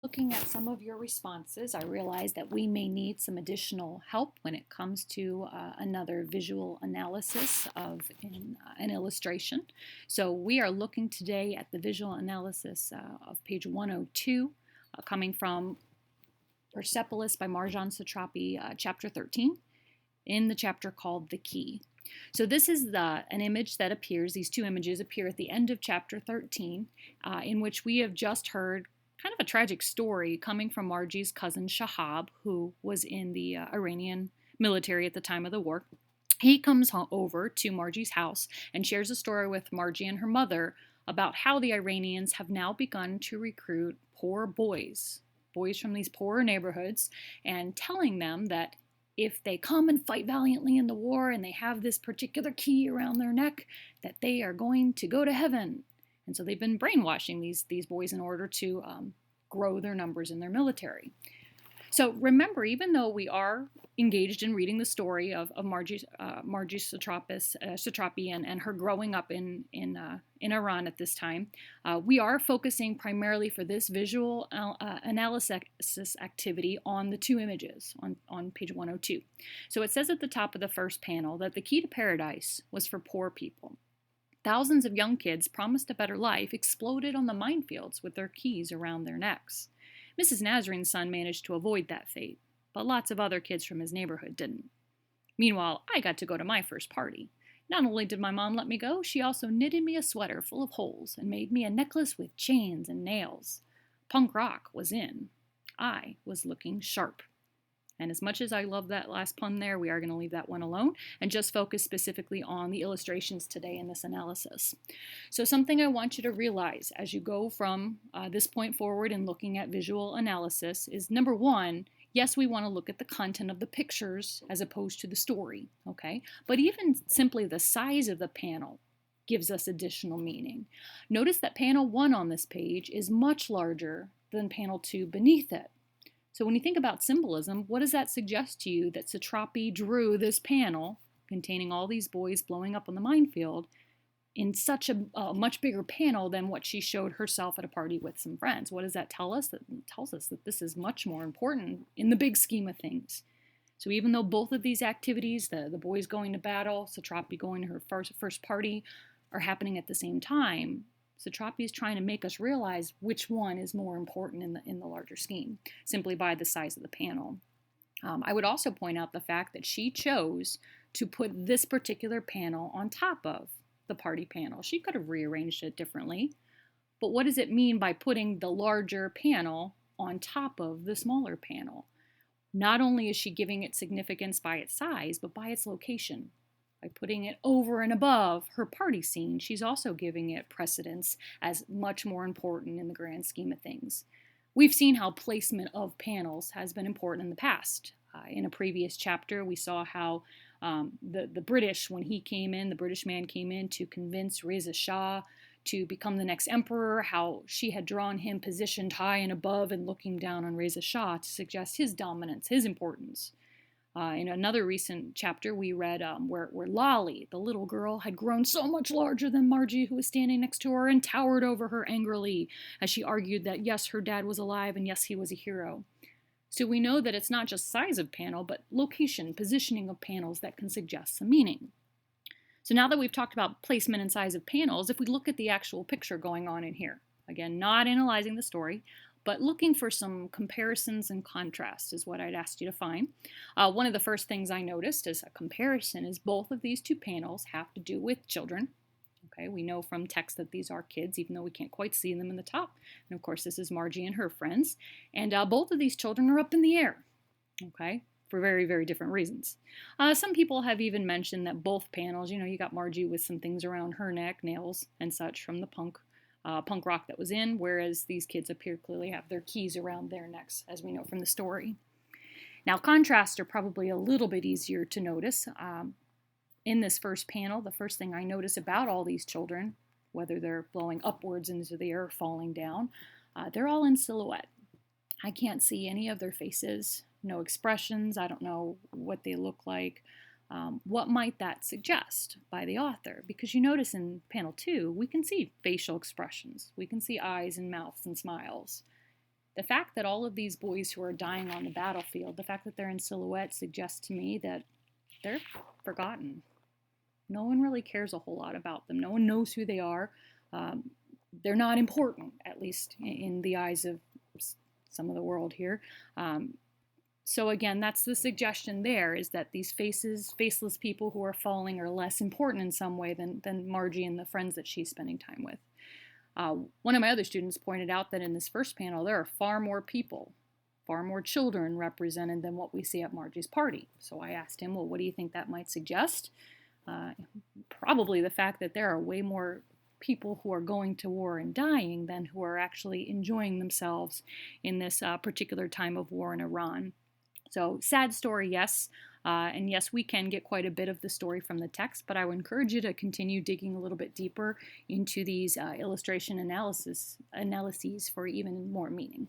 Looking at some of your responses, I realize that we may need some additional help when it comes to another visual analysis of an illustration. So we are looking today at the visual analysis of page 102, coming from Persepolis by Marjan Satrapi, chapter 13, in the chapter called The Key. So this is an image that appears, these two images appear at the end of chapter 13, in which we have just heard kind of a tragic story coming from Margie's cousin Shahab, who was in the Iranian military at the time of the war. He comes over to Margie's house and shares a story with Margie and her mother about how the Iranians have now begun to recruit poor boys from these poorer neighborhoods, and telling them that if they come and fight valiantly in the war and they have this particular key around their neck, that they are going to go to heaven. And so they've been brainwashing these boys in order to grow their numbers in their military. So remember, even though we are engaged in reading the story of Margie Satrapi and her growing up in Iran at this time, we are focusing primarily for this visual analysis activity on the two images on page 102. So it says at the top of the first panel that the key to paradise was for poor people. Thousands of young kids promised a better life exploded on the minefields with their keys around their necks. Mrs. Nazarine's son managed to avoid that fate, but lots of other kids from his neighborhood didn't. Meanwhile, I got to go to my first party. Not only did my mom let me go, she also knitted me a sweater full of holes and made me a necklace with chains and nails. Punk rock was in. I was looking sharp. And as much as I love that last pun there, we are going to leave that one alone and just focus specifically on the illustrations today in this analysis. So something I want you to realize as you go from this point forward in looking at visual analysis is, number one, yes, we want to look at the content of the pictures as opposed to the story, okay? But even simply the size of the panel gives us additional meaning. Notice that panel 1 on this page is much larger than panel 2 beneath it. So when you think about symbolism, what does that suggest to you that Satrapi drew this panel containing all these boys blowing up on the minefield in such a much bigger panel than what she showed herself at a party with some friends? What does that tell us? That tells us that this is much more important in the big scheme of things. So even though both of these activities, the boys going to battle, Satrapi going to her first party, are happening at the same time, Satrapi is trying to make us realize which one is more important in the larger scheme, simply by the size of the panel. I would also point out the fact that she chose to put this particular panel on top of the party panel. She could have rearranged it differently, but what does it mean by putting the larger panel on top of the smaller panel? Not only is she giving it significance by its size, but by its location. By putting it over and above her party scene, she's also giving it precedence as much more important in the grand scheme of things. We've seen how placement of panels has been important in the past. In a previous chapter, we saw how the British, when the British man came in to convince Reza Shah to become the next emperor, how she had drawn him positioned high and above and looking down on Reza Shah to suggest his dominance, his importance. In another recent chapter, we read where Lolly, the little girl, had grown so much larger than Margie, who was standing next to her, and towered over her angrily as she argued that, yes, her dad was alive, and yes, he was a hero. So we know that it's not just size of panel, but location, positioning of panels that can suggest some meaning. So now that we've talked about placement and size of panels, if we look at the actual picture going on in here, again, not analyzing the story, but looking for some comparisons and contrasts is what I'd asked you to find. One of the first things I noticed as a comparison is both of these two panels have to do with children. Okay, we know from text that these are kids, even though we can't quite see them in the top. And of course, this is Margie and her friends. And both of these children are up in the air, okay, for very, very different reasons. Some people have even mentioned that both panels, you got Margie with some things around her neck, nails and such from the punk rock that was in, whereas these kids appear clearly have their keys around their necks, as we know from the story. Now, contrasts are probably a little bit easier to notice. In this first panel, the first thing I notice about all these children, whether they're blowing upwards into the air or falling down, they're all in silhouette. I can't see any of their faces, no expressions. I don't know what they look like. What might that suggest by the author? Because you notice in panel 2, we can see facial expressions. We can see eyes and mouths and smiles. the fact that all of these boys who are dying on the battlefield, the fact that they're in silhouette suggests to me that they're forgotten. No one really cares a whole lot about them. No one knows who they are. They're not important, at least in the eyes of some of the world here. So again, that's the suggestion there, is that these faceless people who are falling are less important in some way than Margie and the friends that she's spending time with. One of my other students pointed out that in this first panel, there are far more people, far more children represented than what we see at Margie's party. So I asked him, well, what do you think that might suggest? Probably the fact that there are way more people who are going to war and dying than who are actually enjoying themselves in this particular time of war in Iran. So sad story, yes. And yes, we can get quite a bit of the story from the text, but I would encourage you to continue digging a little bit deeper into these illustration analyses for even more meaning.